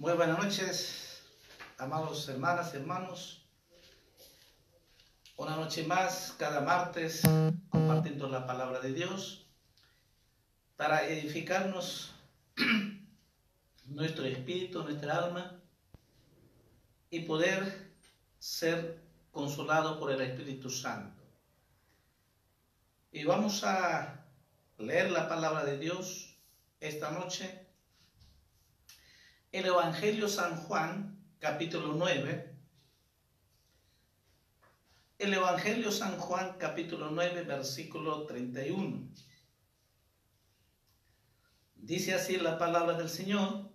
Muy buenas noches, amados hermanas y hermanos. Una noche más, cada martes, compartiendo la palabra de Dios para edificarnos nuestro espíritu, nuestra alma y poder ser consolados por el Espíritu Santo. Y vamos a leer la palabra de Dios esta noche. El Evangelio San Juan, capítulo 9. El Evangelio San Juan, capítulo 9, versículo 31. Dice así la palabra del Señor: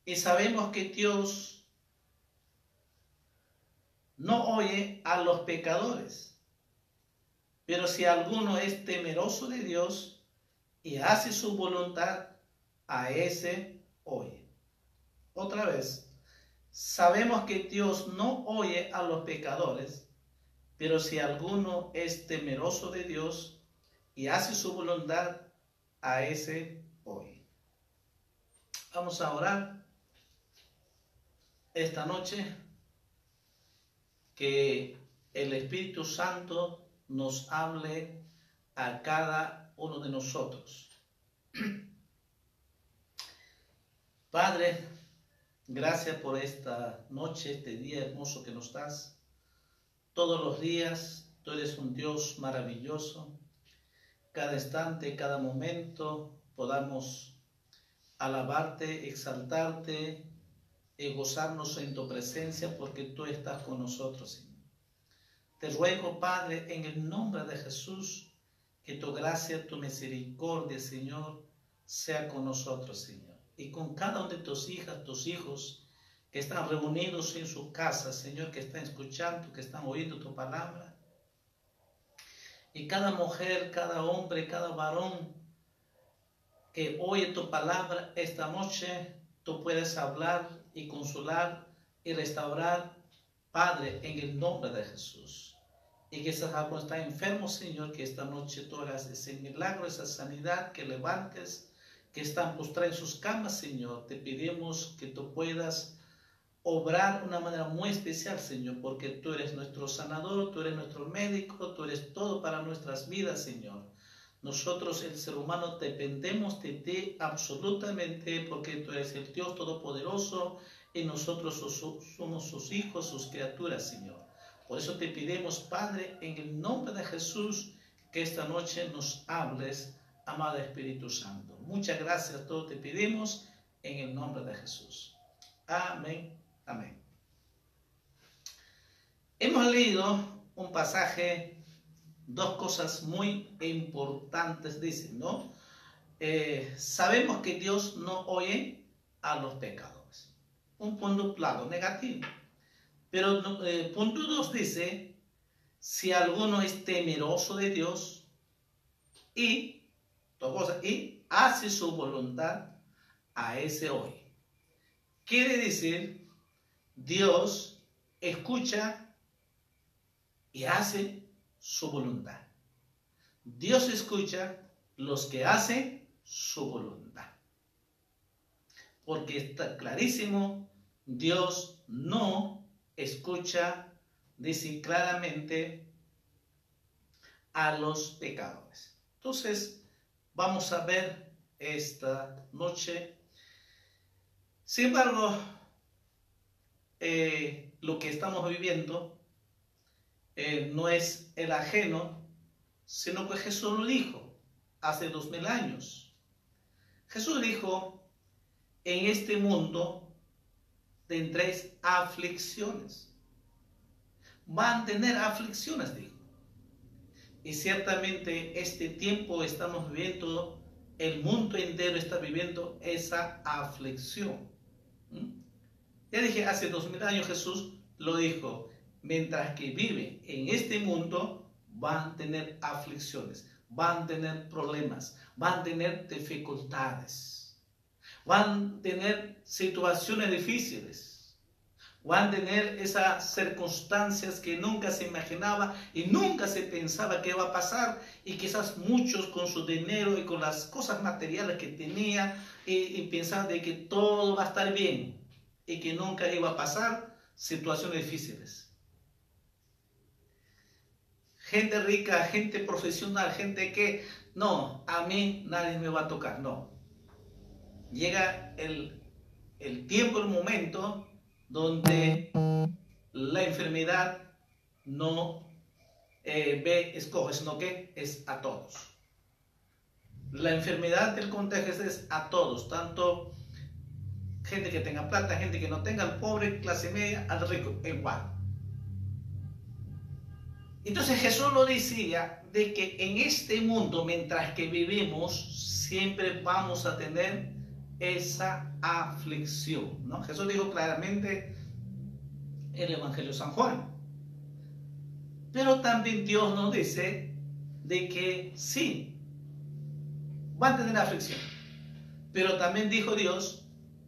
y sabemos que Dios no oye a los pecadores, pero si alguno es temeroso de Dios y hace su voluntad, a ese oye. Otra vez, sabemos que Dios no oye a los pecadores, pero si alguno es temeroso de Dios y hace su voluntad, a ese oye. Vamos a orar esta noche, que el Espíritu Santo nos hable a cada uno de nosotros. Padre, gracias por esta noche, este día hermoso que nos das. Todos los días tú eres un Dios maravilloso. Cada instante, cada momento podamos alabarte, exaltarte y gozarnos en tu presencia, porque tú estás con nosotros, Señor. Te ruego, Padre, en el nombre de Jesús, que tu gracia, tu misericordia, Señor, sea con nosotros, Señor, y con cada una de tus hijas, tus hijos que están reunidos en su casa, Señor, que están escuchando, que están oyendo tu palabra. Y cada mujer, cada hombre, cada varón que oye tu palabra esta noche, tú puedes hablar y consolar y restaurar, Padre, en el nombre de Jesús. Y que si alguno está enfermo, Señor, que esta noche tú hagas ese milagro, esa sanidad, que levantes, que están postrados en sus camas, Señor. Te pedimos que tú puedas obrar de una manera muy especial, Señor, porque tú eres nuestro sanador, tú eres nuestro médico, tú eres todo para nuestras vidas, Señor. Nosotros, el ser humano, dependemos de ti absolutamente, porque tú eres el Dios Todopoderoso y nosotros somos sus hijos, sus criaturas, Señor. Por eso te pedimos, Padre, en el nombre de Jesús, que esta noche nos hables, amado Espíritu Santo. Muchas gracias, todos te pedimos en el nombre de Jesús. Amén, amén. Hemos leído un pasaje, dos cosas muy importantes, dicen, ¿no? Sabemos que Dios no oye a los pecadores. Un punto claro, negativo. Pero punto 2 dice, si alguno es temeroso de Dios y hace su voluntad, a ese oye. Quiere decir, Dios escucha y hace su voluntad. Dios escucha los que hacen su voluntad. Porque está clarísimo, Dios no escucha, dice claramente, a los pecadores. Entonces, vamos a ver esta noche. Sin embargo, lo que estamos viviendo no es el ajeno, sino que Jesús lo dijo hace 2000 años. Jesús dijo, en este mundo tendréis aflicciones. Van a tener aflicciones, dijo. Y ciertamente este tiempo estamos viviendo, el mundo entero está viviendo esa aflicción. Ya dije, hace 2000 años Jesús lo dijo. Mientras que vive en este mundo, van a tener aflicciones, van a tener problemas, van a tener dificultades, van a tener situaciones difíciles, van a tener esas circunstancias que nunca se imaginaba y nunca se pensaba que iba a pasar, y quizás muchos con su dinero y con las cosas materiales que tenía y pensaban de que todo va a estar bien. y que nunca iba a pasar situaciones difíciles. Gente rica, gente profesional, gente que, no, a mí nadie me va a tocar, no. Llega el tiempo, el momento donde la enfermedad no escoge, sino que es a todos. La enfermedad del contagio es a todos, tanto gente que tenga plata, gente que no tenga, al pobre, clase media, al rico, igual. Entonces Jesús lo decía de que en este mundo, mientras que vivimos, siempre vamos a tener esa aflicción, ¿no? Jesús dijo claramente en el Evangelio de San Juan. Pero también Dios nos dice de que sí, van a tener aflicción. Pero también dijo Dios,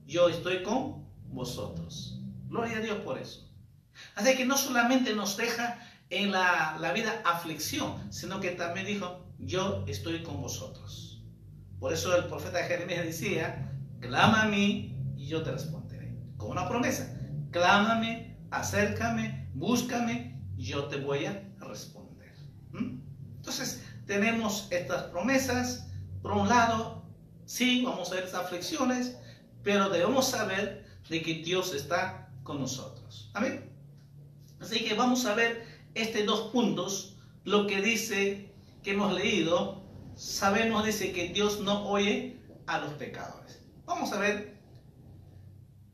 yo estoy con vosotros. Gloria a Dios por eso. Así que no solamente nos deja en la vida aflicción, sino que también dijo, yo estoy con vosotros. Por eso el profeta Jeremías decía, clama a mí y yo te responderé. Con una promesa, clámame, acércame, búscame, yo te voy a responder. Entonces, tenemos estas promesas. Por un lado, sí, vamos a ver esas aflicciones, pero debemos saber de que Dios está con nosotros. Amén. Así que vamos a ver estos dos puntos. Lo que dice que hemos leído, sabemos, dice que Dios no oye a los pecadores. Vamos a ver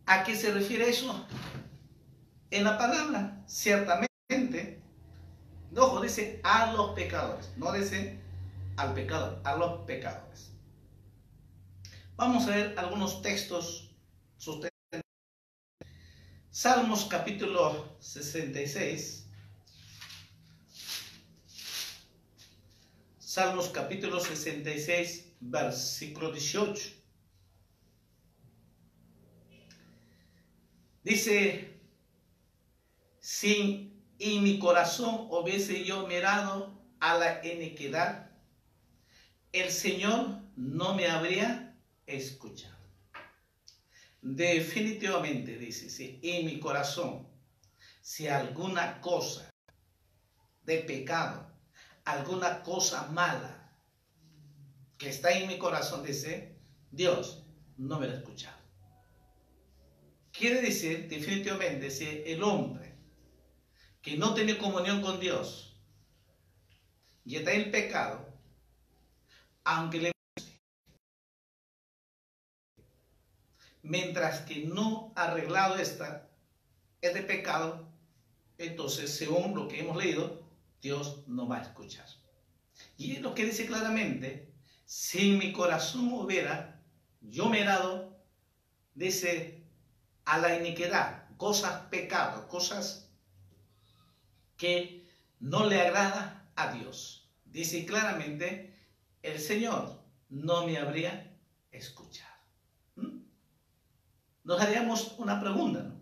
a qué se refiere eso en la palabra. Ciertamente, ojo, dice a los pecadores, no dice al pecador, a los pecadores. Vamos a ver algunos textos. Salmos capítulo 66. Salmos capítulo 66, versículo 18. Dice, si en mi corazón hubiese yo mirado a la iniquidad, el Señor no me habría escuchado. Definitivamente, dice, si en mi corazón, si alguna cosa de pecado, alguna cosa mala que está en mi corazón, dice, Dios no me lo ha escuchado. Quiere decir, definitivamente, si el hombre que no tiene comunión con Dios y está en el pecado, aunque le mientras que no ha arreglado este pecado, entonces, según lo que hemos leído, Dios no va a escuchar. Y es lo que dice claramente, si en mi corazón hubiera yo mirado, dice, a la iniquidad, cosas, pecados, cosas que no le agrada a Dios. Dice claramente, el Señor no me habría escuchado. Nos haríamos una pregunta, ¿no?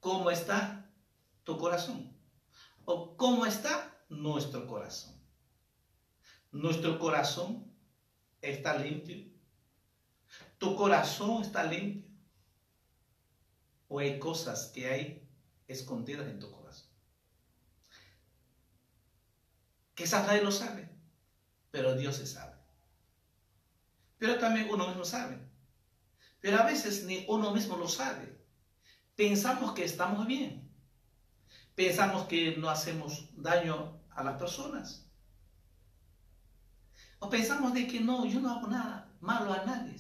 ¿Cómo está tu corazón? ¿O cómo está nuestro corazón? ¿Nuestro corazón está limpio? ¿Tu corazón está limpio? ¿O hay cosas que hay escondidas en tu corazón? Quizás nadie lo sabe, pero Dios se sabe. Pero también uno mismo sabe. Pero a veces ni uno mismo lo sabe. Pensamos que estamos bien. Pensamos que no hacemos daño a las personas. O pensamos de que no, yo no hago nada malo a nadie.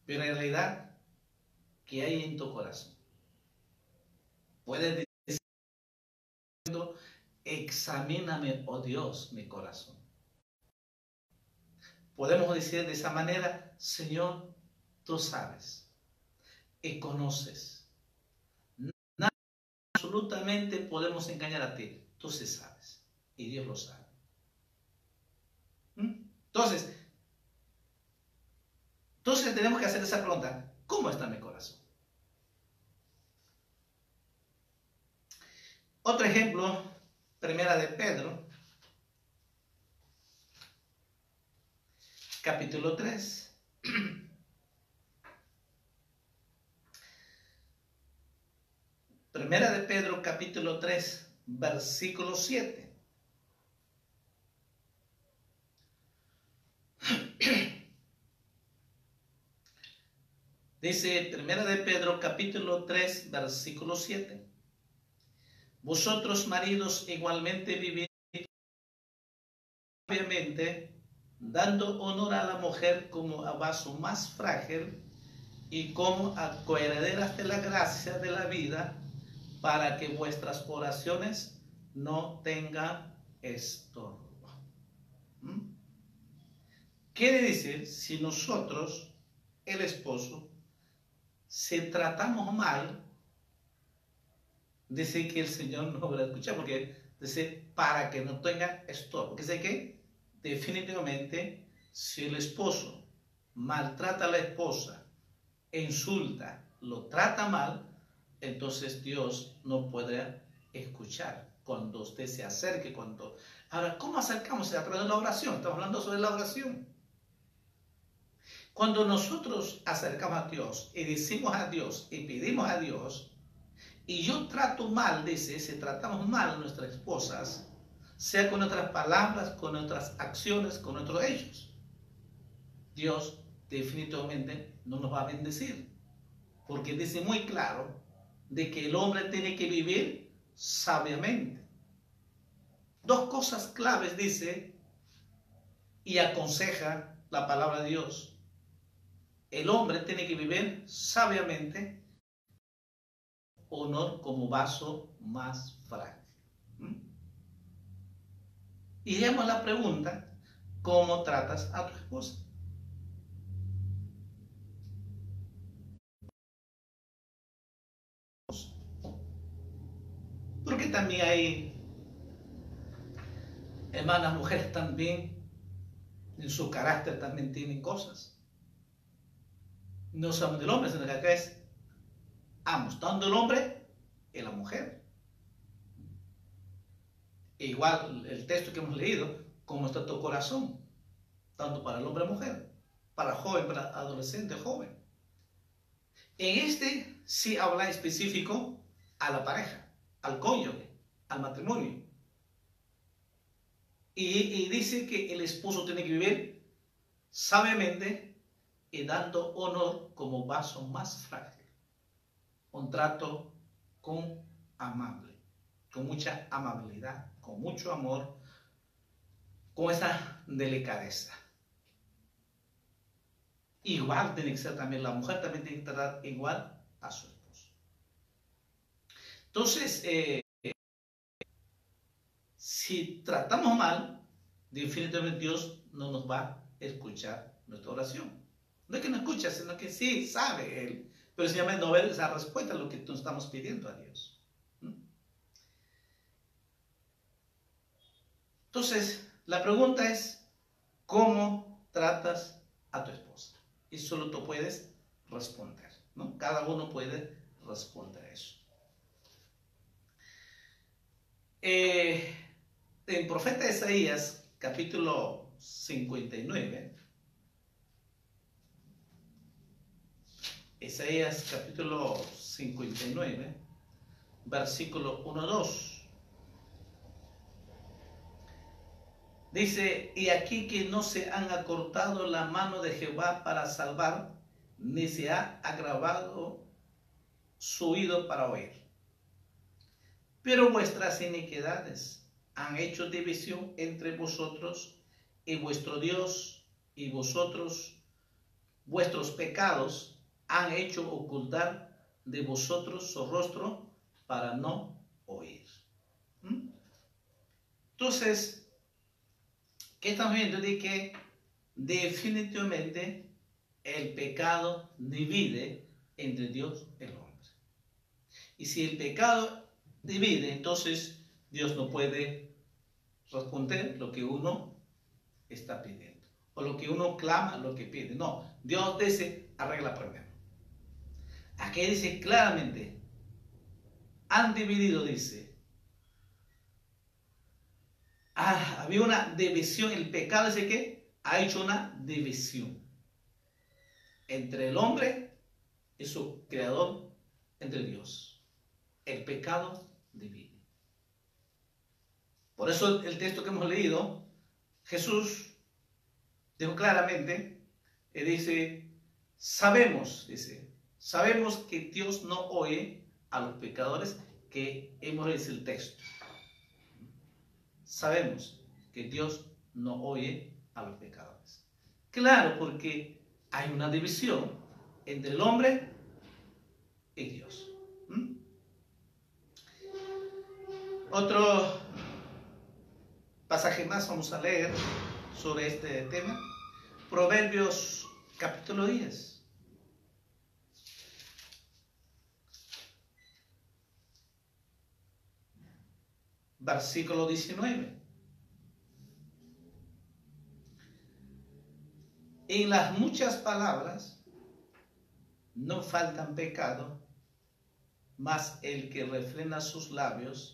Pero en realidad, ¿qué hay en tu corazón? Puedes decir, examíname, oh Dios, mi corazón. Podemos decir de esa manera, Señor, tú sabes y conoces. Nada, absolutamente podemos engañar a ti. Tú sí sabes y Dios lo sabe. Entonces tenemos que hacer esa pregunta. ¿Cómo está mi corazón? Otro ejemplo, primera de Pedro, capítulo 3. Primera de Pedro capítulo 3, versículo 7. Dice Primera de Pedro capítulo 3, versículo 7. Vosotros maridos igualmente vivid sabiamente, dando honor a la mujer como a vaso más frágil y como a coherederas de la gracia de la vida, para que vuestras oraciones no tengan estorbo. Quiere decir, si nosotros, el esposo, si tratamos mal, dice que el Señor no va a escuchar, porque dice para que no tenga estorbo. Porque sé que definitivamente si el esposo maltrata a la esposa, insulta, lo trata mal, entonces Dios no podrá escuchar cuando usted se acerque. Ahora, ¿cómo acercamos? A través de la oración. Estamos hablando sobre la oración. Cuando nosotros acercamos a Dios y decimos a Dios y pedimos a Dios, y yo trato mal, dice, si tratamos mal a nuestras esposas, sea con nuestras palabras, con nuestras acciones, con nuestros hechos, Dios definitivamente no nos va a bendecir, porque dice muy claro de que el hombre tiene que vivir sabiamente. Dos cosas claves dice y aconseja la palabra de Dios. El hombre tiene que vivir sabiamente, honor como vaso más frágil. Y hagamos la pregunta, ¿cómo tratas a tu esposa? Porque también hay hermanas mujeres también, en su carácter también tienen cosas. No somos del hombre, sino que acá es ambos, tanto el hombre y la mujer. E igual el texto que hemos leído, como está tu corazón, tanto para el hombre y la mujer, para joven, para adolescente, joven. En este sí habla específico a la pareja, al cónyuge, al matrimonio. Y dice que el esposo tiene que vivir sabiamente y dando honor como vaso más frágil. Un trato amable, con mucha amabilidad, con mucho amor, con esa delicadeza. Igual tiene que ser también, la mujer también tiene que tratar igual a su esposo. Entonces, si tratamos mal, definitivamente Dios no nos va a escuchar nuestra oración. No es que no escucha, sino que sí sabe Él, pero sencillamente no ver esa respuesta a lo que nos estamos pidiendo a Dios. Entonces, la pregunta es, ¿cómo tratas a tu esposa? Y solo tú puedes responder, ¿no? Cada uno puede responder eso. En profeta Isaías, capítulo 59, Isaías capítulo 59, versículo 1-2. Dice, y aquí que no se han acortado la mano de Jehová para salvar, ni se ha agravado su oído para oír. Pero vuestras iniquidades han hecho división entre vosotros y vuestro Dios, y vosotros, vuestros pecados han hecho ocultar de vosotros su rostro para no oír. Entonces, ¿qué estamos viendo? De que definitivamente el pecado divide entre Dios y el hombre. Y si el pecado divide, entonces Dios no puede responder lo que uno está pidiendo. O lo que uno clama, lo que pide. No, Dios dice, arregla primero. Aquí dice claramente, han dividido, dice. Había una división, el pecado dice que ha hecho una división entre el hombre y su creador, entre Dios. el pecado divide. Por eso el texto que hemos leído, Jesús dijo claramente, sabemos que Dios no oye a los pecadores, que hemos leído el texto. Sabemos que Dios no oye a los pecadores. Claro, porque hay una división entre el hombre y Dios. Otro pasaje más vamos a leer sobre este tema. Proverbios capítulo 10. Versículo 19. En las muchas palabras no faltan pecado, mas el que refrena sus labios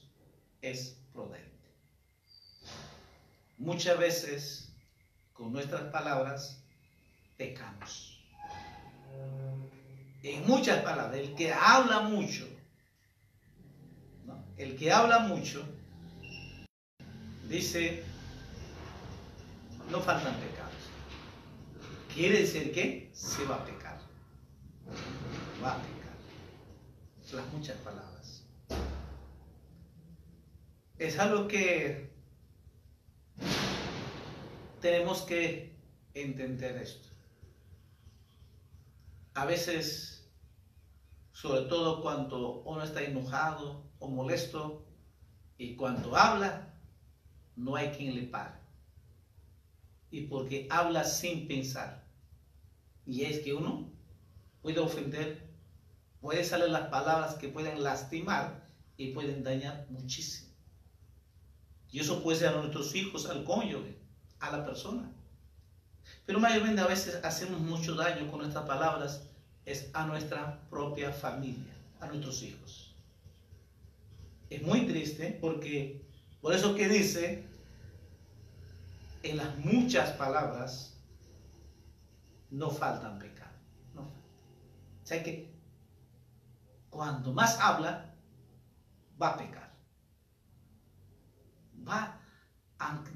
es prudente. Muchas veces con nuestras palabras pecamos. En muchas palabras, el que habla mucho, ¿no? El que habla mucho, dice, no faltan pecados. Quiere decir que se va a pecar. Va a pecar. Las muchas palabras. Es algo que tenemos que entender esto. A veces, sobre todo cuando uno está enojado o molesto, y cuando habla, no hay quien le pare. Y porque habla sin pensar. Y es que uno puede ofender, puede salir las palabras que pueden lastimar y pueden dañar muchísimo. Y eso puede ser a nuestros hijos, al cónyuge, a la persona. Pero mayormente a veces hacemos mucho daño con nuestras palabras, es a nuestra propia familia, a nuestros hijos. Es muy triste porque, por eso que dice, en las muchas palabras no faltan pecados. No faltan. O sea que cuando más habla, va a pecar.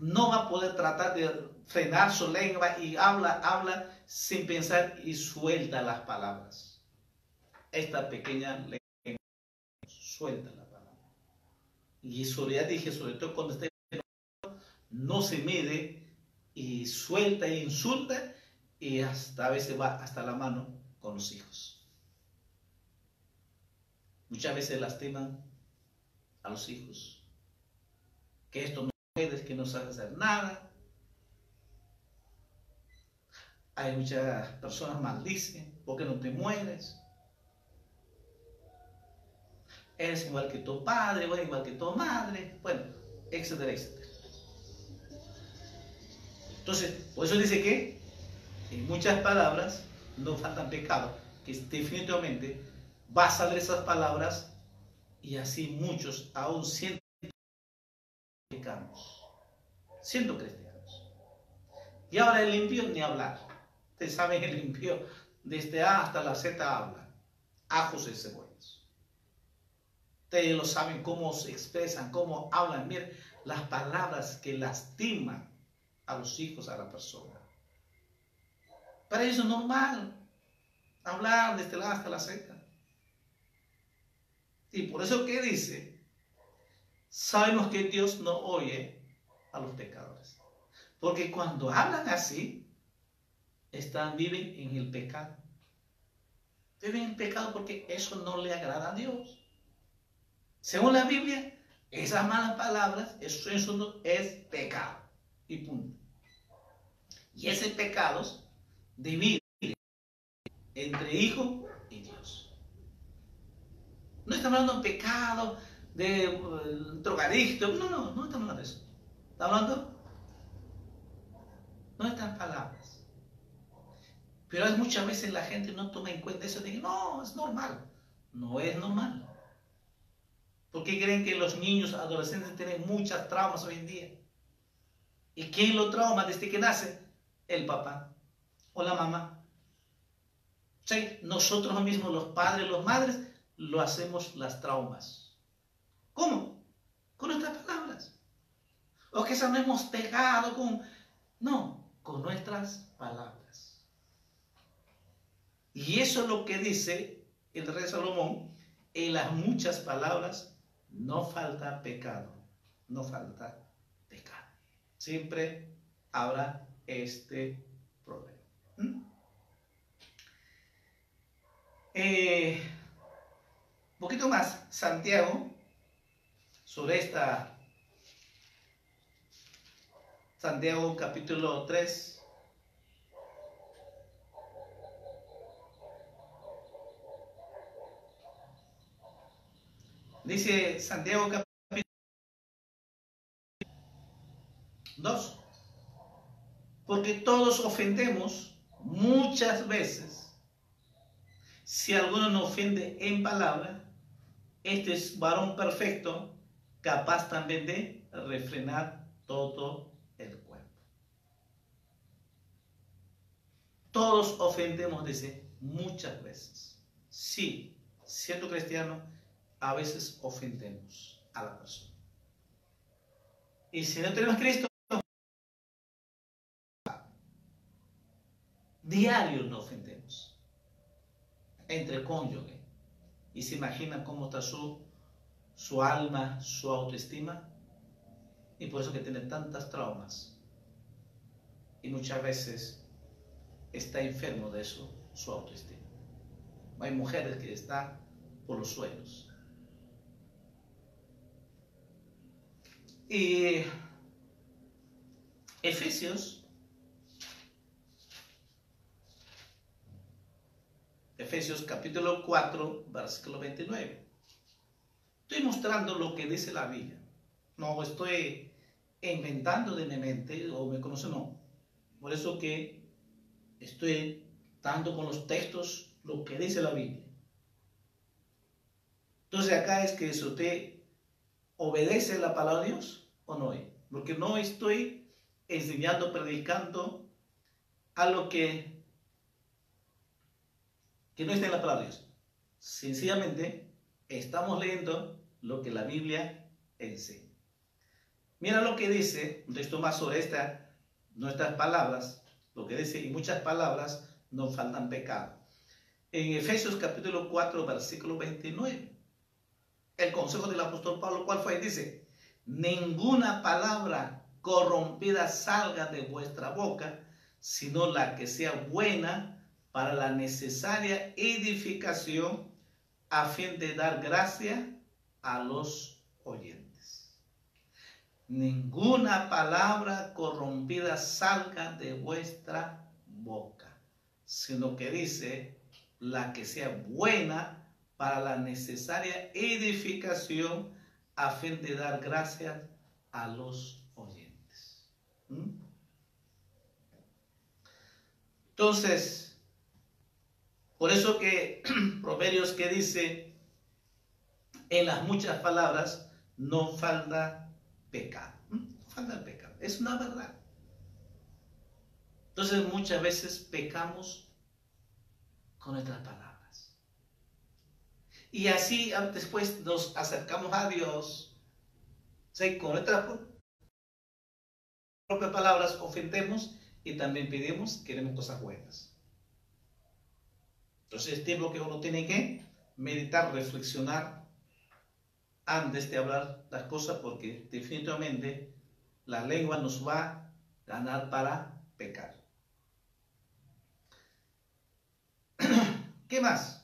No va a poder tratar de frenar su lengua y habla sin pensar y suelta las palabras. Esta pequeña lengua suelta la palabra. Y eso ya dije, sobre todo cuando esté no se mide y suelta e insulta y hasta a veces va hasta la mano con los hijos. Muchas veces lastiman a los hijos, que esto no puedes, que no sabes hacer nada. Hay muchas personas maldicen, ¿por qué no te mueres? Eres igual que tu padre, o igual que tu madre, bueno, etcétera, etcétera. Entonces, por eso dice que en muchas palabras no faltan pecados, que definitivamente va a salir esas palabras y así muchos, aún siendo cristianos, Y ahora el impío ni hablar. Ustedes saben, el impío desde A hasta la Z habla, ajos y cebollas. Ustedes lo saben cómo se expresan, cómo hablan. Miren, las palabras que lastiman a los hijos, a la persona. Para ellos es normal hablar desde la A hasta la Z. Y por eso que dice, sabemos que Dios no oye a los pecadores. Porque cuando hablan así, viven en el pecado. Viven en el pecado porque eso no le agrada a Dios. Según la Biblia, esas malas palabras, esos insultos es pecado. Y punto. Y ese pecado divide entre hijo y Dios. No estamos hablando de pecado, de drogadicto. No estamos hablando de eso. Estamos hablando de nuestras palabras. Pero muchas veces la gente no toma en cuenta eso de que no, es normal. No es normal. ¿Por qué creen que los niños, adolescentes tienen muchas traumas hoy en día? ¿Y quién lo trauma desde que nace? El papá o la mamá. ¿Sí? Nosotros mismos, los padres, las madres, lo hacemos las traumas. ¿Cómo? Con nuestras palabras. O quizás no hemos pecado con... No, con nuestras palabras. Y eso es lo que dice el rey Salomón: en las muchas palabras no falta pecado. No falta pecado. Siempre habrá este problema. Un poquito más, Santiago, sobre esta, Santiago capítulo 3. Dice Santiago capítulo 2. Porque todos ofendemos muchas veces. Si alguno no ofende en palabra, este es varón perfecto, capaz también de refrenar todo el cuerpo. Todos ofendemos, dice, muchas veces. Sí, siendo cristiano, a veces ofendemos a la persona. Y si no tenemos Cristo, diario nos ofendemos. Entre cónyuge. Y se imagina cómo está su alma, su autoestima. Y por eso que tiene tantas traumas. Y muchas veces está enfermo de eso, su autoestima. Hay mujeres que están por los suelos. Y Efesios capítulo 4, versículo 29. Estoy mostrando lo que dice la Biblia. No estoy inventando de mi mente o me conoce, no. Por eso que estoy dando con los textos lo que dice la Biblia. Entonces acá es que si usted obedece la palabra de Dios o no. Porque no estoy enseñando, predicando algo que no está en la palabra de Dios. Sencillamente estamos leyendo lo que la Biblia enseña. Mira lo que dice, un texto más sobre nuestras palabras, lo que dice: y muchas palabras no faltan pecado. En Efesios capítulo 4, versículo 29, el consejo del apóstol Pablo, ¿cuál fue? Dice: ninguna palabra corrompida salga de vuestra boca, sino la que sea buena para la necesaria edificación, a fin de dar gracia a los oyentes. Ninguna palabra corrompida salga de vuestra boca, sino que dice la que sea buena para la necesaria edificación, a fin de dar gracias a los oyentes. Entonces, por eso que Proverbios que dice: en las muchas palabras no falta pecado. No falta pecado. Es una verdad. Entonces muchas veces pecamos con nuestras palabras. Y así después nos acercamos a Dios. ¿Sí? Con nuestras propias palabras ofendemos y también pedimos, queremos cosas buenas. Entonces es tiempo que uno tiene que meditar, reflexionar antes de hablar las cosas, porque definitivamente la lengua nos va a ganar para pecar. ¿Qué más?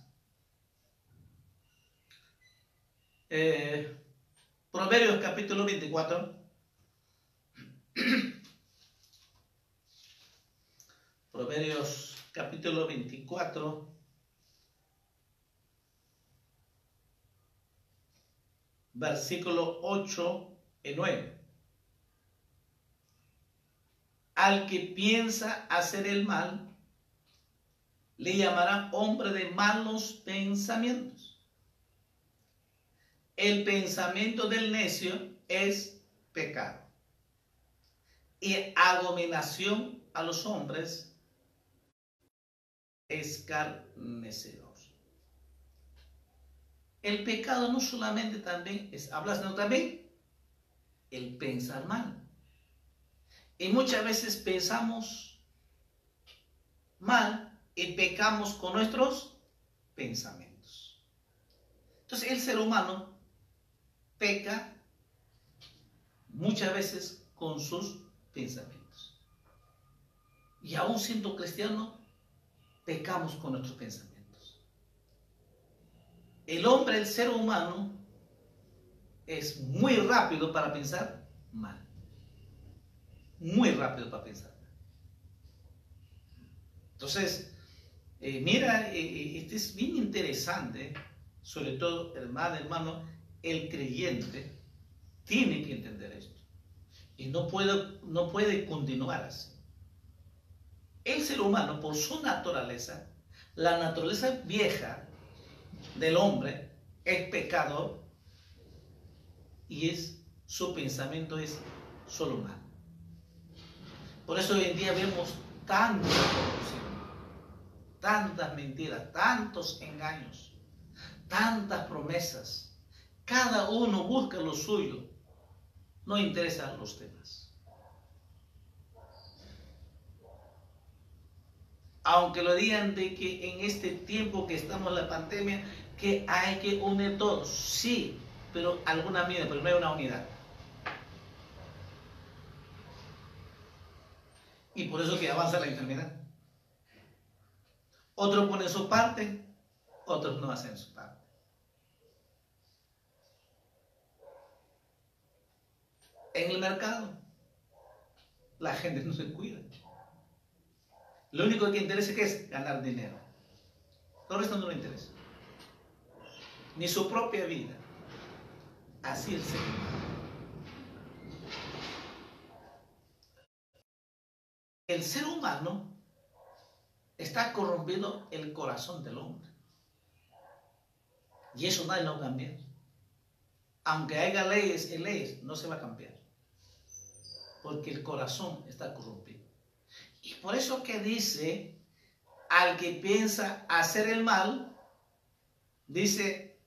Proverbios capítulo 24. Proverbios capítulo 24. Versículo 8 y 9. Al que piensa hacer el mal, le llamará hombre de malos pensamientos. El pensamiento del necio es pecado, y abominación a los hombres escarnecedores. el pecado no solamente también es hablar, sino también el pensar mal. Y muchas veces pensamos mal y pecamos con nuestros pensamientos. Entonces el ser humano peca muchas veces con sus pensamientos. Y aún siendo cristiano, pecamos con nuestros pensamientos. El hombre, el ser humano, es muy rápido para pensar mal. Muy rápido para pensar mal. Entonces, mira, este es bien interesante, sobre todo, hermano, el creyente tiene que entender esto. Y no puede continuar así. El ser humano, por su naturaleza, la naturaleza vieja del hombre es pecador y su pensamiento es solo mal. Por eso hoy en día vemos tanta corrupción, tantas mentiras, tantos engaños, tantas promesas. Cada uno busca lo suyo, no interesan los temas. Aunque lo digan de que en este tiempo que estamos en la pandemia, que hay que unir todos, sí, pero alguna medida, pero no hay una unidad. Y por eso que avanza la enfermedad. Otros ponen su parte, otros no hacen su parte. En el mercado, la gente no se cuida. Lo único que interesa es ganar dinero. Todo esto no le interesa. Ni su propia vida. Así el ser humano. El ser humano está corrompiendo el corazón del hombre. Y eso nadie lo va a cambiar. Aunque haya leyes y leyes, no se va a cambiar. Porque el corazón está corrompido. Y por eso que dice, al que piensa hacer el mal, dice,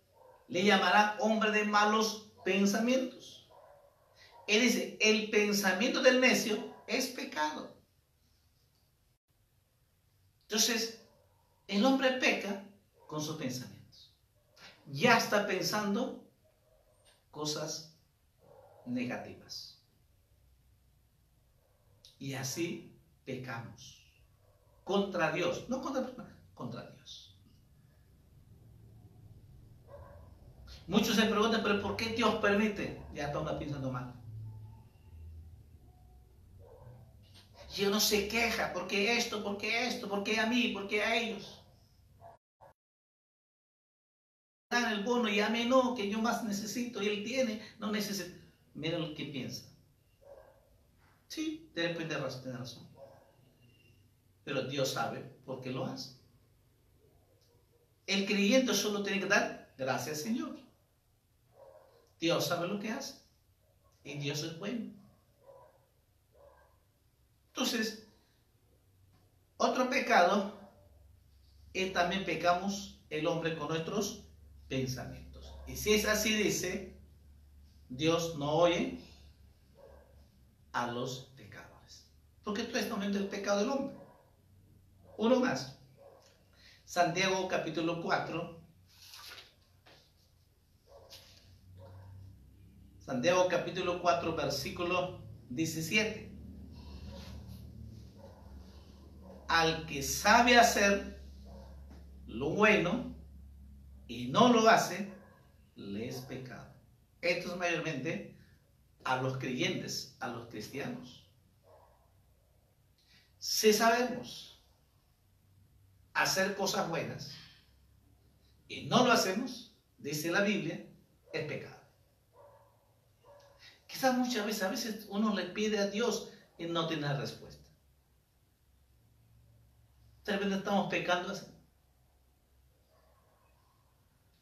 le llamará hombre de malos pensamientos. Él dice, el pensamiento del necio es pecado. Entonces, el hombre peca con sus pensamientos. Ya está pensando cosas negativas. Y así pecamos. Contra Dios. No contra la persona, contra Dios. Muchos se preguntan, pero ¿por qué Dios permite? Ya está pensando mal. Y uno se queja, ¿por qué esto? ¿Por qué esto? ¿Por qué a mí? ¿Por qué a ellos? Dan el bono y a mí no, que yo más necesito y él tiene, no necesita. Mira lo que piensa. Sí, de repente tiene razón. Pero Dios sabe por qué lo hace. El creyente solo tiene que dar gracias al Señor. Dios sabe lo que hace. Y Dios es bueno. Entonces, otro pecado es también pecamos el hombre con nuestros pensamientos. Y si es así, dice, Dios no oye a los pecadores. Porque todo esto aumenta el pecado del hombre. Uno más. Santiago capítulo 4. Santiago capítulo 4, versículo 17. Al que sabe hacer lo bueno y no lo hace, le es pecado. Esto es mayormente a los creyentes, a los cristianos. Si sabemos hacer cosas buenas y no lo hacemos, dice la Biblia, es pecado. Quizás muchas veces, a veces uno le pide a Dios y no tiene respuesta. De repente estamos pecando así.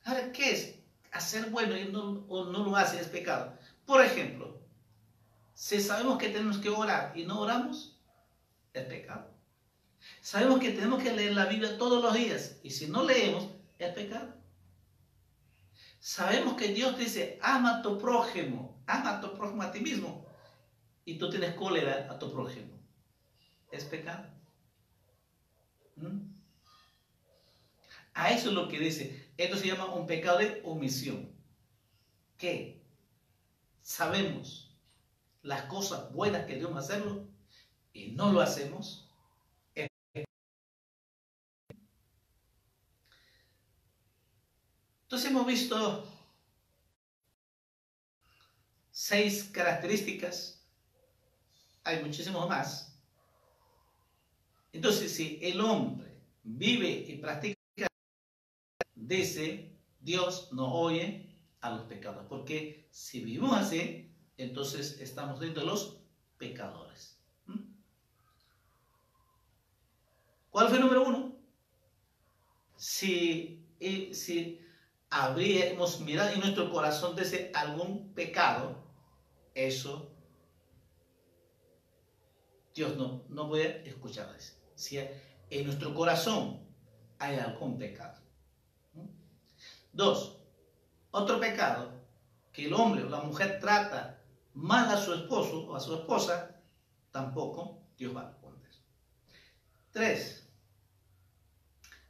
Ahora, ¿qué es? Hacer bueno y no lo hace es pecado. Por ejemplo, si sabemos que tenemos que orar y no oramos, es pecado. Sabemos que tenemos que leer la Biblia todos los días y si no leemos, es pecado. Sabemos que Dios dice, ama a tu prójimo a ti mismo. Y tú tienes cólera a tu prójimo. ¿Es pecado? A eso es lo que dice. Esto se llama un pecado de omisión. ¿Qué? Sabemos las cosas buenas que debemos hacerlo y no lo hacemos. Entonces hemos visto 6 características. Hay muchísimos más. Entonces, si el hombre vive y practica, dice, Dios no oye a los pecadores. Porque si vivimos así, entonces estamos dentro de los pecadores. ¿Cuál fue el número 1? Si habríamos mirado en nuestro corazón desde algún pecado, eso Dios no puede escuchar eso. Si en nuestro corazón hay algún pecado. 2. Otro pecado, que el hombre o la mujer trata mal a su esposo o a su esposa, tampoco Dios va a responder. 3.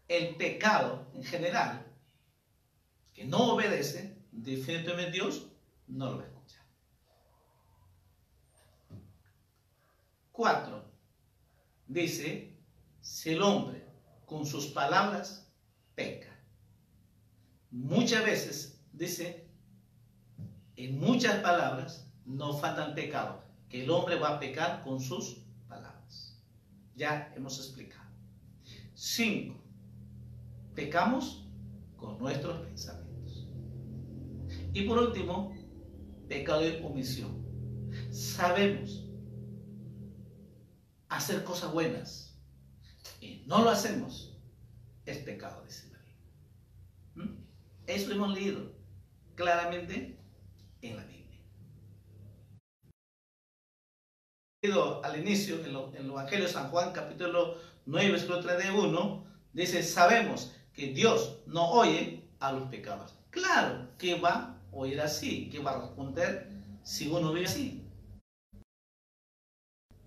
El pecado en general, que no obedece, definitivamente Dios no lo va a escuchar. 4. Dice, si el hombre con sus palabras peca. Muchas veces, dice, en muchas palabras no faltan pecados, que el hombre va a pecar con sus palabras. Ya hemos explicado. 5. Pecamos con nuestros pensamientos. Y por último, pecado de omisión. Sabemos hacer cosas buenas y no lo hacemos, es pecado, dice la Biblia. Eso hemos leído claramente en la Biblia. Al inicio, en el Evangelio de San Juan, capítulo 9, versículo 31, dice, sabemos que Dios no oye a los pecadores. Claro que va a oír así, que va a responder si uno vive así.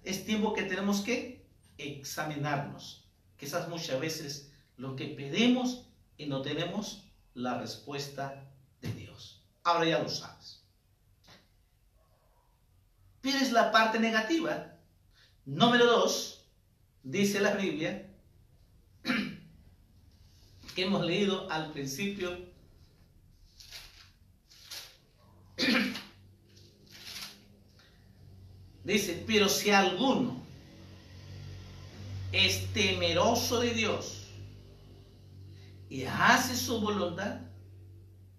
Es tiempo que tenemos que examinarnos. Quizás muchas veces lo que pedimos y no tenemos la respuesta de Dios. Ahora ya lo sabes. Pero es la parte negativa. Número 2, dice la Biblia, que hemos leído al principio, dice, pero si alguno es temeroso de Dios y hace su voluntad,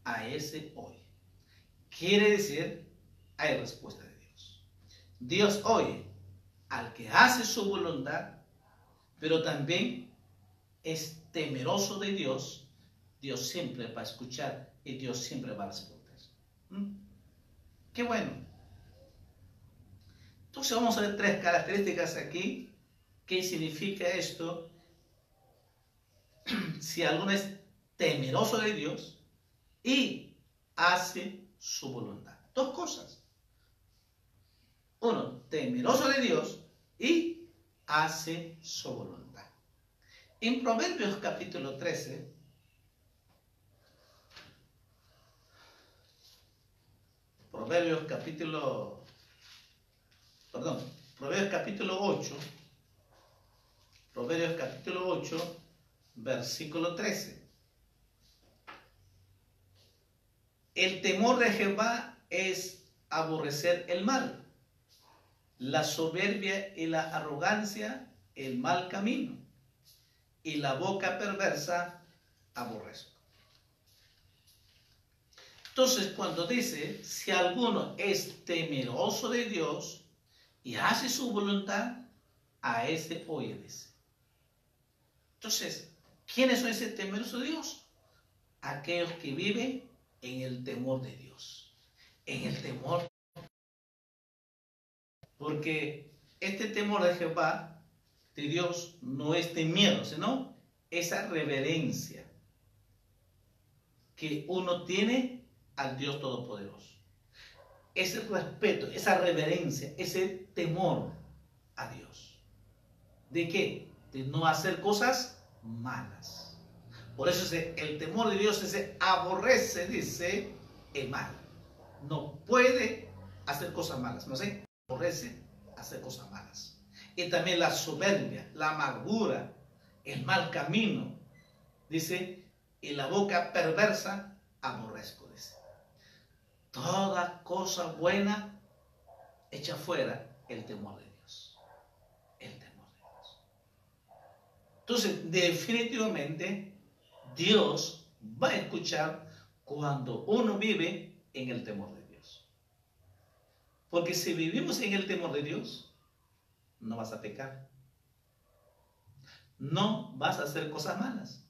a ese oye. Quiere decir, hay respuesta de Dios. Dios oye al que hace su voluntad, pero también es temeroso de Dios. Dios siempre va a escuchar y Dios siempre va a responder. Qué bueno. Entonces vamos a ver 3 características aquí. ¿Qué significa esto? Si alguno es temeroso de Dios y hace su voluntad. 2 cosas. 1, temeroso de Dios y hace su voluntad. En Proverbios capítulo 13, Proverbios capítulo 8, Proverbios capítulo 8, versículo 13. El temor de Jehová es aborrecer el mal, la soberbia y la arrogancia, el mal camino, y la boca perversa aborrezco. Entonces, cuando dice, si alguno es temeroso de Dios y hace su voluntad, a ese oye, dice. Entonces, ¿quiénes son ese temeroso de Dios? Aquellos que viven en el temor de Dios. En el temor. Porque este temor de Jehová, de Dios, no es de miedo, sino esa reverencia que uno tiene al Dios Todopoderoso. Ese respeto, esa reverencia, ese temor a Dios. ¿De qué? De no hacer cosas malas. Por eso el temor de Dios se aborrece, dice, el mal. No puede hacer cosas malas, no sé, aborrece hacer cosas malas. Y también la soberbia, la amargura, el mal camino, dice, y la boca perversa aborrezco, dice. Toda cosa buena echa fuera el temor de Dios. El temor de Dios. Entonces, definitivamente, Dios va a escuchar cuando uno vive en el temor de Dios. Porque si vivimos en el temor de Dios, no vas a pecar. No vas a hacer cosas malas.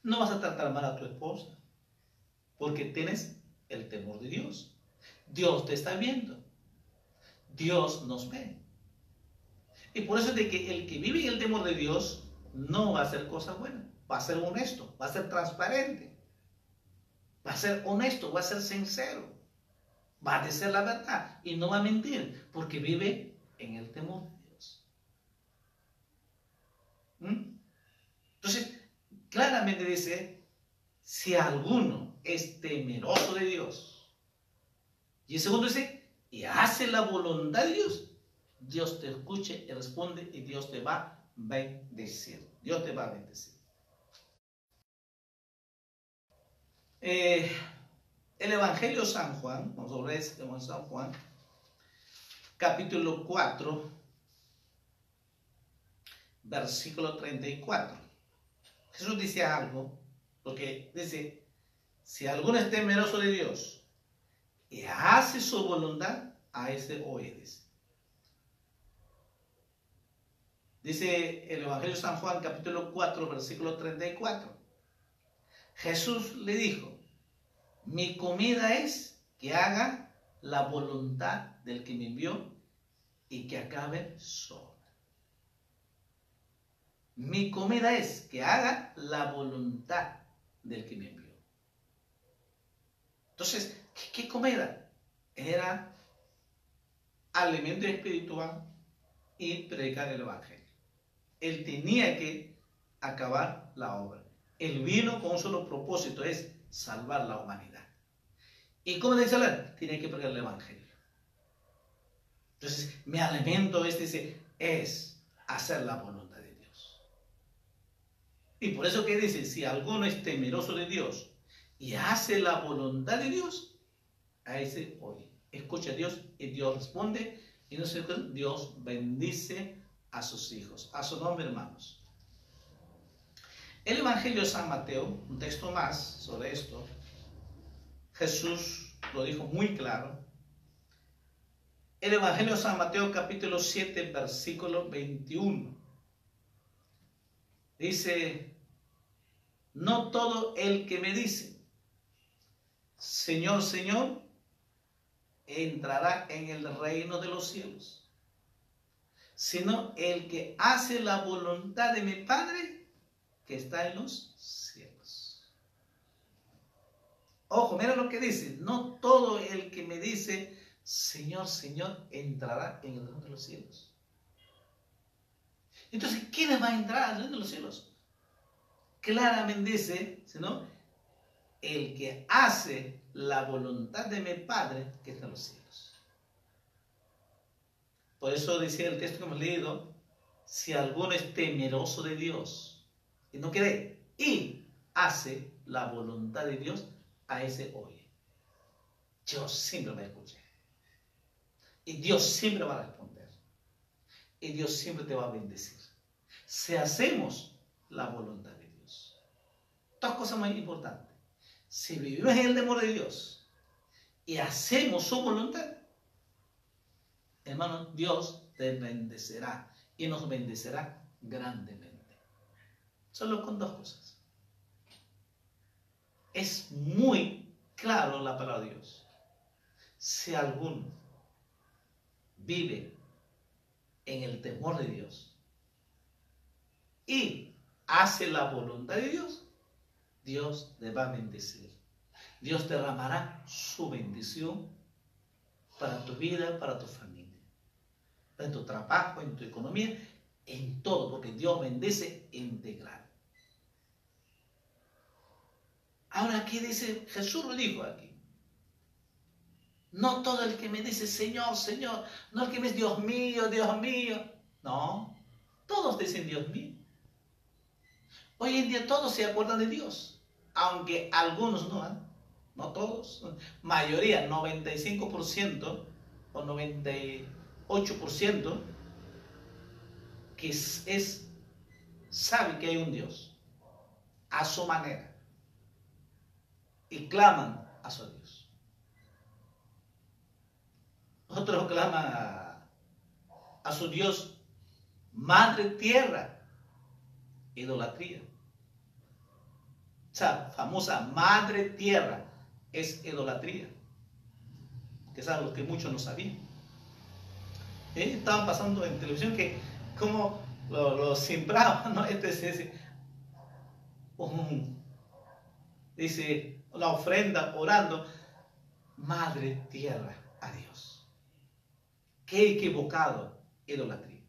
No vas a tratar mal a tu esposa. Porque tienes el temor de Dios. Dios te está viendo. Dios nos ve. Y por eso es de que el que vive en el temor de Dios no va a hacer cosas buenas. Va a ser honesto, va a ser transparente. Va a ser honesto, va a ser sincero. Va a decir la verdad y no va a mentir. Porque vive en el temor de Dios. Entonces, claramente dice, si alguno es temeroso de Dios. Y el segundo dice, y hace la voluntad de Dios, Dios te escuche y responde y Dios te va a bendecir. Dios te va a bendecir. El Evangelio de San Juan, vamos a ver en San Juan, capítulo 4, versículo 34. Jesús dice algo, porque dice, si alguno es temeroso de Dios y hace su voluntad, a ese obedecerá. Dice el Evangelio de San Juan, capítulo 4, versículo 34. Jesús le dijo, mi comida es que haga la voluntad del que me envió y que acabe su obra. Mi comida es que haga la voluntad del que me envió. Entonces, ¿qué comida? Era alimento espiritual y predicar el Evangelio. Él tenía que acabar la obra. Él vino con un solo propósito, es salvar la humanidad. ¿Y cómo dice hablar? Tiene que predicar el Evangelio. Entonces, mi alimento es hacer la voluntad de Dios. Y por eso que dice, si alguno es temeroso de Dios y hace la voluntad de Dios, a ese oye. Escucha a Dios y Dios responde y no sé, Dios bendice a sus hijos. A su nombre, hermanos. El Evangelio de San Mateo, un texto más sobre esto, Jesús lo dijo muy claro. El Evangelio de San Mateo, capítulo 7, versículo 21. Dice, no todo el que me dice, Señor, Señor, entrará en el reino de los cielos, sino el que hace la voluntad de mi Padre que está en los cielos. Ojo, mira lo que dice, no todo el que me dice, Señor, Señor, entrará en el reino de los cielos. Entonces, ¿quién va a entrar al reino de los cielos? Claramente dice, ¿no? El que hace la voluntad de mi Padre que está en los cielos. Por eso decía el texto que hemos leído, si alguno es temeroso de Dios y no cree y hace la voluntad de Dios, a ese oye. Dios siempre va a escuchar. Y Dios siempre va a responder. Y Dios siempre te va a bendecir. Si hacemos la voluntad de Dios. Dos cosas muy importantes. Si vivimos en el temor de Dios y hacemos su voluntad, hermano, Dios te bendecerá y nos bendecerá grandemente. Solo con dos cosas. Es muy claro la palabra de Dios. Si alguno vive en el temor de Dios y hace la voluntad de Dios, Dios te va a bendecir. Dios derramará su bendición para tu vida, para tu familia, en tu trabajo, en tu economía, en todo, porque Dios bendice integral. Ahora aquí dice, Jesús lo dijo aquí. No todo el que me dice Señor, Señor, no el que me dice Dios mío, Dios mío. No, todos dicen Dios mío. Hoy en día todos se acuerdan de Dios, aunque algunos no, no todos, mayoría, 95% o 98% que sabe que hay un Dios a su manera y claman a su Dios. Otros claman a su Dios madre tierra, idolatría. Esa famosa madre tierra es idolatría, que es algo que muchos no sabían. Estaban pasando en televisión que como lo sembraban, ¿no? Dice una ofrenda orando, madre tierra a Dios. Qué equivocado, idolatría.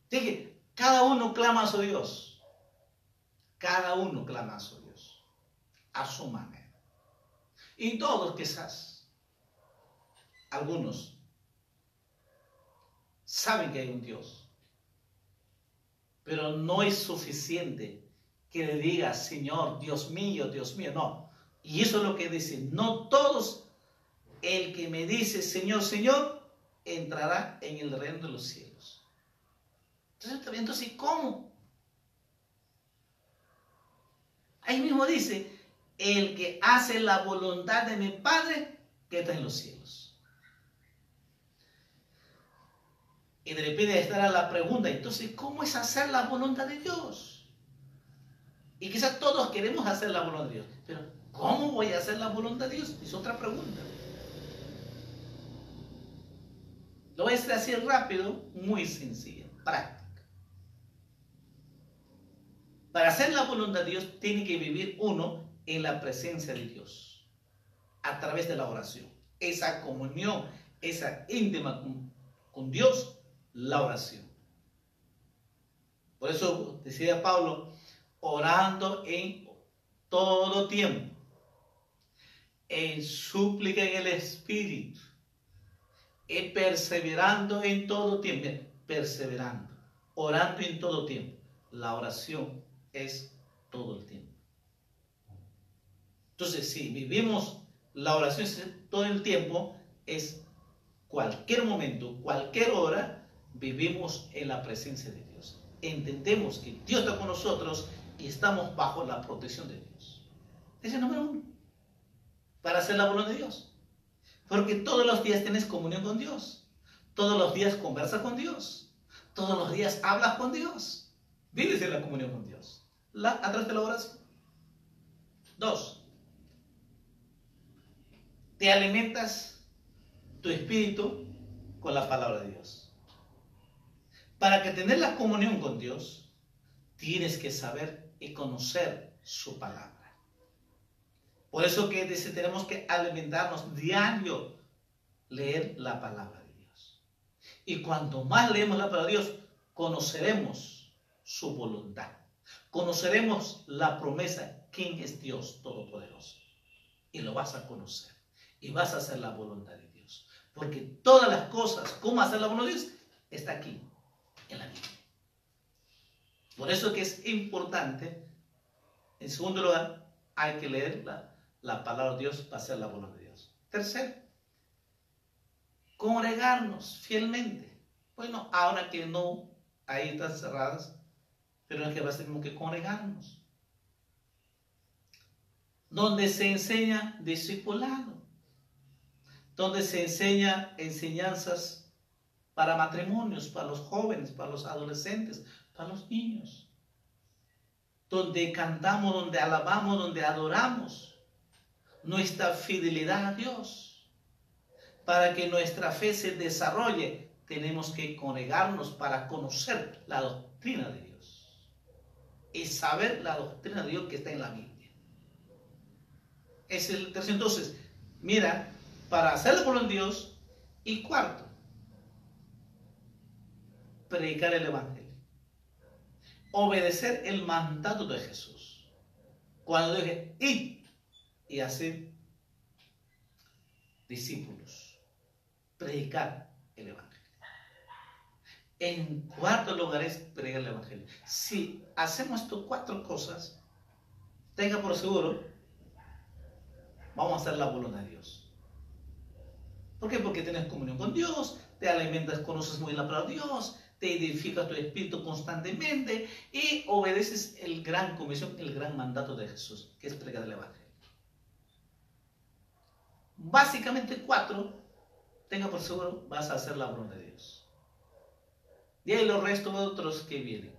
Dije, cada uno clama a su Dios. Cada uno clama a su Dios, a su manera. Y todos quizás, algunos, saben que hay un Dios, pero no es suficiente que le diga, Señor, Dios mío, no. Y eso es lo que dice, no todos, el que me dice, Señor, Señor, entrará en el reino de los cielos. Entonces, ¿cómo? Ahí mismo dice, el que hace la voluntad de mi Padre que está en los cielos. Y de repente estará la pregunta, entonces, ¿cómo es hacer la voluntad de Dios? Y quizás todos queremos hacer la voluntad de Dios, pero ¿cómo voy a hacer la voluntad de Dios? Es otra pregunta. Lo voy a hacer así rápido, muy sencilla, práctica. Para hacer la voluntad de Dios tiene que vivir uno en la presencia de Dios, a través de la oración. Esa comunión, esa íntima con Dios, la oración. Por eso decía Pablo, orando en todo tiempo, en súplica en el Espíritu, y perseverando en todo tiempo, perseverando, orando en todo tiempo. La oración es todo el tiempo. Entonces, si vivimos la oración todo el tiempo, es cualquier momento, cualquier hora, vivimos en la presencia de Dios. Entendemos que Dios está con nosotros y estamos bajo la protección de Dios. Ese es el número uno. Para hacer la voluntad de Dios. Porque todos los días tienes comunión con Dios. Todos los días conversas con Dios. Todos los días hablas con Dios. Vives en la comunión con Dios. A través de la oración. 2. Te alimentas tu espíritu con la palabra de Dios. Para que tener la comunión con Dios, tienes que saber y conocer su palabra. Por eso que dice, tenemos que alimentarnos diario, leer la palabra de Dios. Y cuanto más leemos la palabra de Dios, conoceremos su voluntad. Conoceremos la promesa, quién es Dios Todopoderoso. Y lo vas a conocer. Y vas a hacer la voluntad de Dios. Porque todas las cosas, cómo hacer la voluntad de Dios, está aquí, en la Biblia. Por eso que es importante, en segundo lugar, hay que leer la palabra de Dios para hacer la voluntad de Dios. Tercero, congregarnos fielmente. Bueno, ahora que no, ahí están cerradas, pero es que tenemos que congregarnos. Donde se enseña discipulado, donde se enseña enseñanzas para matrimonios, para los jóvenes, para los adolescentes, para los niños. Donde cantamos, donde alabamos, donde adoramos nuestra fidelidad a Dios. Para que nuestra fe se desarrolle, tenemos que congregarnos para conocer la doctrina de Dios. es saber la doctrina de Dios que está en la Biblia. Es el tercero. Entonces, mira, para hacer la voluntad de Dios. Y cuarto, predicar el Evangelio. Obedecer el mandato de Jesús. Cuando dije, id y hacer discípulos. Predicar el Evangelio. En cuarto lugar es predicar el Evangelio. Si hacemos estas cuatro cosas, tenga por seguro, vamos a hacer la voluntad de Dios. ¿Por qué? Porque tienes comunión con Dios, te alimentas, conoces muy la palabra de Dios, te edifica tu espíritu constantemente y obedeces el gran comisión, el gran mandato de Jesús, que es predicar el Evangelio. Básicamente cuatro, tenga por seguro, vas a hacer la voluntad de Dios. Y hay los restos otros que vienen.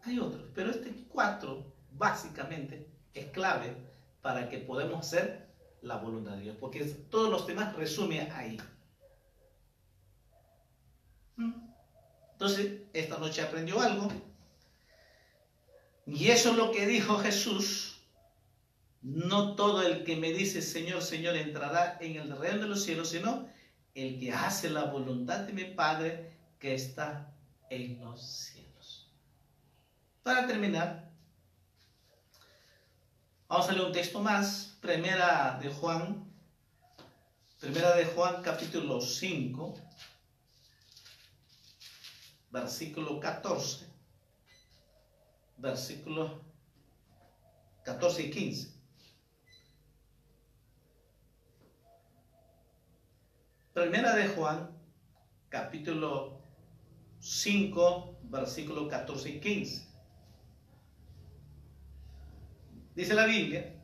Hay otros, pero este cuatro, básicamente, es clave para que podamos hacer la voluntad de Dios, porque todos los temas resumen ahí. Entonces, esta noche aprendió algo, y eso es lo que dijo Jesús: no todo el que me dice Señor, Señor entrará en el reino de los cielos, sino el que hace la voluntad de mi Padre que está en los cielos. Para terminar, vamos a leer un texto más, Primera de Juan capítulo 5, versículo 14, versículos 14 y 15. Primera de Juan, capítulo 5, versículos 14 y 15. Dice la Biblia: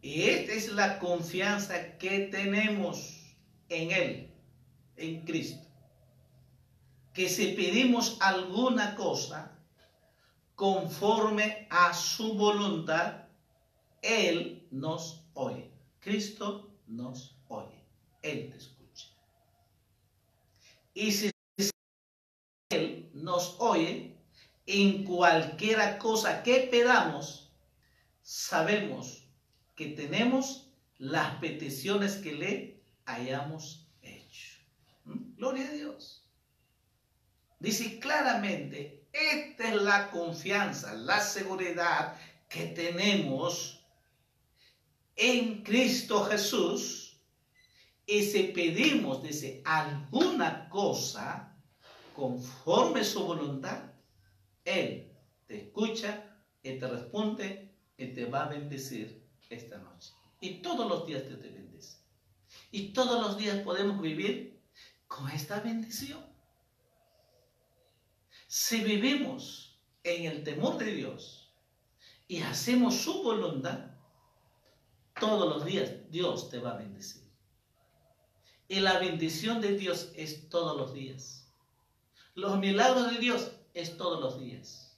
y esta es la confianza que tenemos en Él, en Cristo, que si pedimos alguna cosa conforme a su voluntad, Él nos oye. Cristo nos oye. Él te escucha. Y si Él nos oye, en cualquiera cosa que pedamos, sabemos que tenemos las peticiones que le hayamos hecho. Gloria a Dios. Dice claramente, esta es la confianza, la seguridad que tenemos en Cristo Jesús. Y si pedimos, dice, alguna cosa conforme a su voluntad, Él te escucha y te responde y te va a bendecir esta noche. Y todos los días te bendice. Y todos los días podemos vivir con esta bendición. Si vivimos en el temor de Dios y hacemos su voluntad, todos los días Dios te va a bendecir. Y la bendición de Dios es todos los días. Los milagros de Dios es todos los días.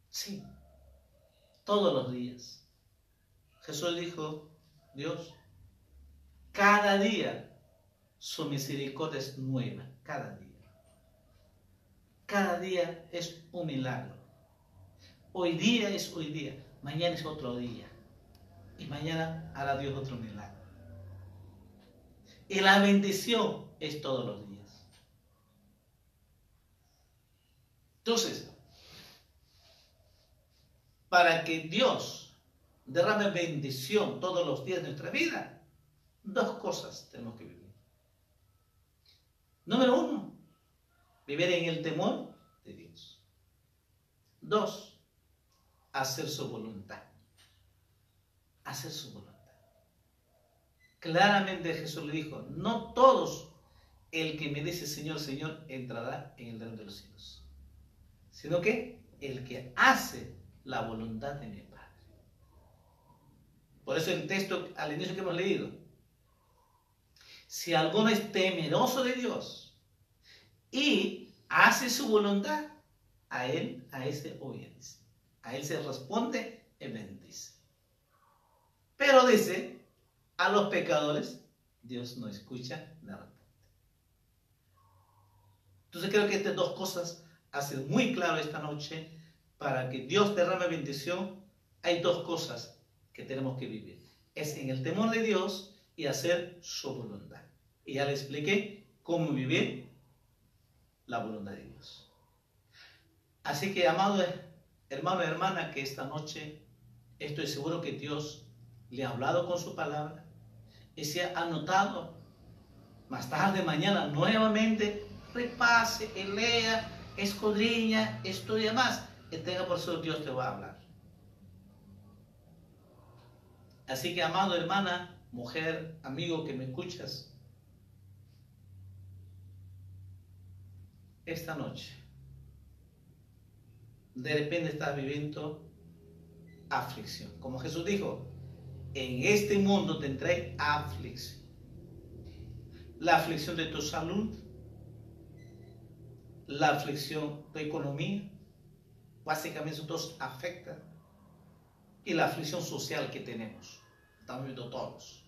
Sí, todos los días. Jesús dijo, Dios, cada día su misericordia es nueva, cada día. Cada día es un milagro. Hoy día es hoy día, mañana es otro día. Y mañana hará Dios otro milagro. Y la bendición es todos los días. Entonces, para que Dios derrame bendición todos los días de nuestra vida, dos cosas tenemos que vivir. Número uno, vivir en el temor de Dios. Dos, hacer su voluntad. Hacer su voluntad. Claramente Jesús le dijo, no todos el que me dice Señor, Señor, entrará en el reino de los cielos, sino que el que hace la voluntad de mi Padre. Por eso el texto al inicio que hemos leído, si alguno es temeroso de Dios y hace su voluntad, a ese oye, dice. A él se responde y bendice. Pero dice, a los pecadores Dios no escucha ni responde. Entonces creo que estas dos cosas hacen muy claro esta noche. Para que Dios derrame bendición, hay dos cosas que tenemos que vivir. Es en el temor de Dios y hacer su voluntad. Y ya le expliqué cómo vivir la voluntad de Dios. Así que, amado hermano y hermana, que esta noche estoy seguro que Dios le ha hablado con su palabra y se ha anotado. Más tarde, mañana, nuevamente, repase, lea, escudriña, estudia más. Y tenga por eso Dios te va a hablar. Así que, amado hermana, mujer, amigo que me escuchas, esta noche, de repente estás viviendo aflicción. Como Jesús dijo, en este mundo tendré aflicción. La aflicción de tu salud, la aflicción de tu economía, básicamente esos dos afectan. Y la aflicción social que tenemos, estamos viviendo todos.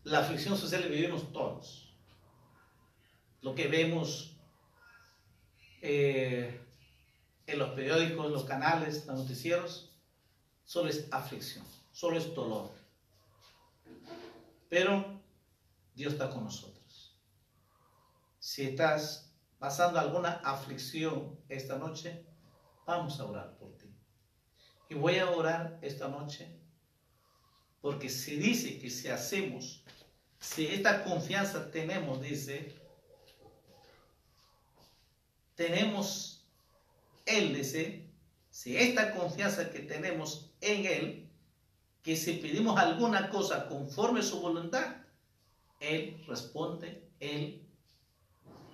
La aflicción social la vivimos todos. Lo que vemos en los periódicos, los canales, los noticieros, solo es aflicción, solo es dolor. Pero Dios está con nosotros. Si estás pasando alguna aflicción esta noche, vamos a orar por ti. Y voy a orar esta noche porque se dice que si hacemos, si esta confianza tenemos, dice, tenemos Él, dice, si esta confianza que tenemos en Él, que si pedimos alguna cosa conforme a su voluntad, Él responde, Él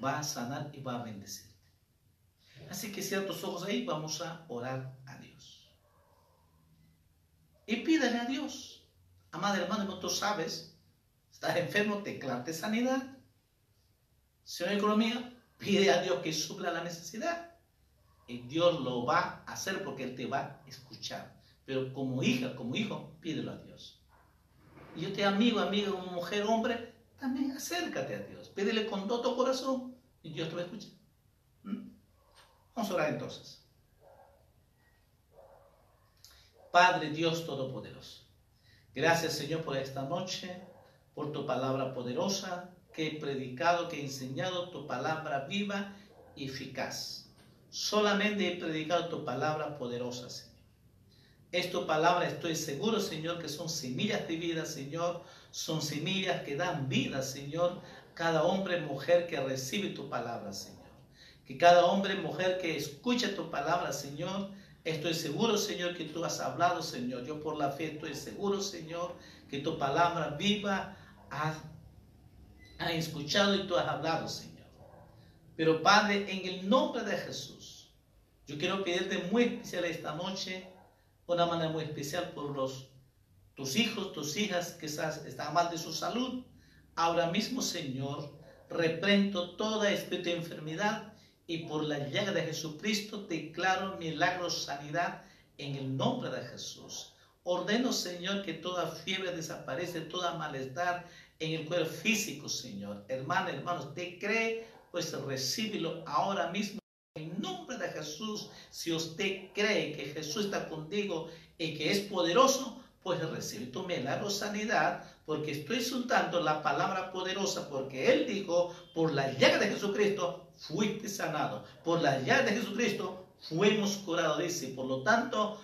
va a sanar y va a bendecirte. Así que cierra tus ojos ahí, vamos a orar a Dios. Y pídele a Dios. Amado hermano, como tú sabes, estás enfermo, declarte sanidad. Si no hay economía, pide a Dios que supla la necesidad. Y Dios lo va a hacer porque Él te va a escuchar. Pero como hija, como hijo, pídelo a Dios. Y yo te amigo, amiga, como mujer, hombre, también acércate a Dios. Pídele con todo tu corazón y Dios te va a escuchar. Vamos a orar entonces. Padre Dios Todopoderoso, gracias Señor por esta noche, por tu palabra poderosa que he predicado, que he enseñado, tu palabra viva y eficaz. Solamente he predicado tu palabra poderosa, Señor. Es tu palabra, estoy seguro, Señor, que son semillas de vida, Señor. Son semillas que dan vida, Señor. Cada hombre, mujer que recibe tu palabra, Señor. Que cada hombre, mujer que escucha tu palabra, Señor. Estoy seguro, Señor, que tú has hablado, Señor. Yo por la fe estoy seguro, Señor, que tu palabra viva has escuchado y tú has hablado, Señor. Pero, Padre, en el nombre de Jesús, yo quiero pedirte muy especial esta noche, una manera muy especial por tus hijos, tus hijas que están mal de su salud. Ahora mismo, Señor, reprendo toda espíritu de enfermedad y por la llaga de Jesucristo declaro milagro, sanidad en el nombre de Jesús. Ordeno, Señor, que toda fiebre desaparece, toda malestar en el cuerpo físico, Señor. Hermanos, hermanos, te cree, pues recíbelo ahora mismo. En nombre de Jesús, si usted cree que Jesús está contigo y que es poderoso, pues recibe tu milagro, sanidad, porque estoy soltando la palabra poderosa, porque Él dijo, por la llaga de Jesucristo fuiste sanado, por la llaga de Jesucristo fuimos curados, dice. Por lo tanto,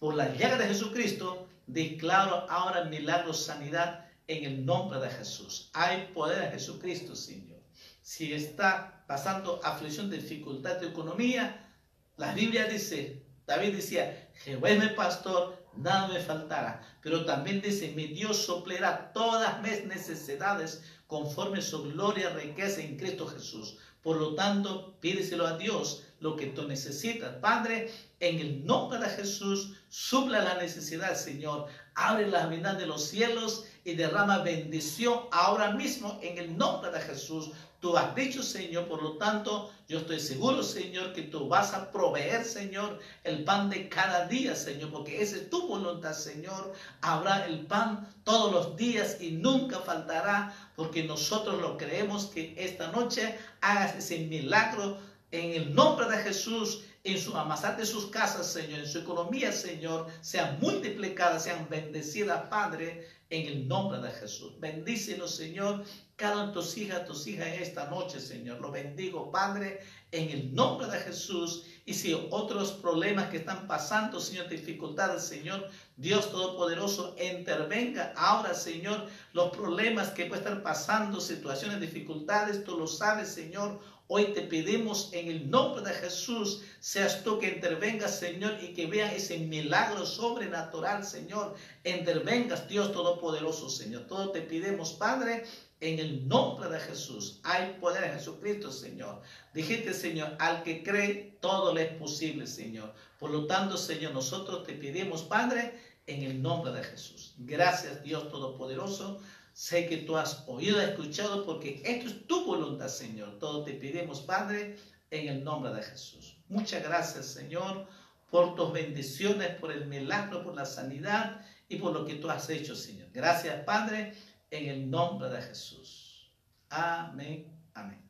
por la llaga de Jesucristo declaro ahora milagro, sanidad en el nombre de Jesús. Hay poder en Jesucristo, Señor. Si está pasando aflicción, dificultad de economía, la Biblia dice, David decía, Jehová es mi pastor, nada me faltará. Pero también dice, mi Dios suplirá todas mis necesidades conforme su gloria, riqueza en Cristo Jesús. Por lo tanto, pídeselo a Dios lo que tú necesitas. Padre, en el nombre de Jesús, supla la necesidad, Señor. Abre la ventana de los cielos y derrama bendición ahora mismo en el nombre de Jesús. Tú has dicho, Señor, por lo tanto, yo estoy seguro, Señor, que tú vas a proveer, Señor, el pan de cada día, Señor, porque esa es tu voluntad, Señor. Habrá el pan todos los días y nunca faltará, porque nosotros lo creemos que esta noche hagas ese milagro en el nombre de Jesús, en su amasar de sus casas, Señor, en su economía, Señor, sean multiplicadas, sean bendecidas, Padre, en el nombre de Jesús. Bendícenos, Señor, cada uno de tus hijas en esta noche, Señor. Lo bendigo, Padre, en el nombre de Jesús. Y si otros problemas que están pasando, Señor, dificultades, Señor, Dios Todopoderoso, intervenga ahora, Señor, los problemas que pueden estar pasando, situaciones, dificultades, tú lo sabes, Señor. Hoy te pedimos en el nombre de Jesús, seas tú que intervengas, Señor, y que veas ese milagro sobrenatural, Señor. Intervengas, Dios Todopoderoso, Señor. Todo te pedimos, Padre, en el nombre de Jesús. Hay poder en Jesucristo, Señor. Dijiste, Señor, al que cree, todo le es posible, Señor. Por lo tanto, Señor, nosotros te pedimos, Padre, en el nombre de Jesús. Gracias, Dios Todopoderoso. Sé que tú has oído, escuchado, porque esto es tu voluntad, Señor. Todo te pedimos, Padre, en el nombre de Jesús. Muchas gracias, Señor, por tus bendiciones, por el milagro, por la sanidad y por lo que tú has hecho, Señor. Gracias, Padre, en el nombre de Jesús. Amén, amén.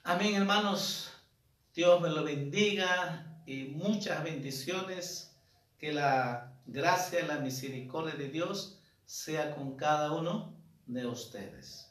Amén, hermanos. Dios me lo bendiga y muchas bendiciones. Que la gracia y la misericordia de Dios sea con cada uno de ustedes.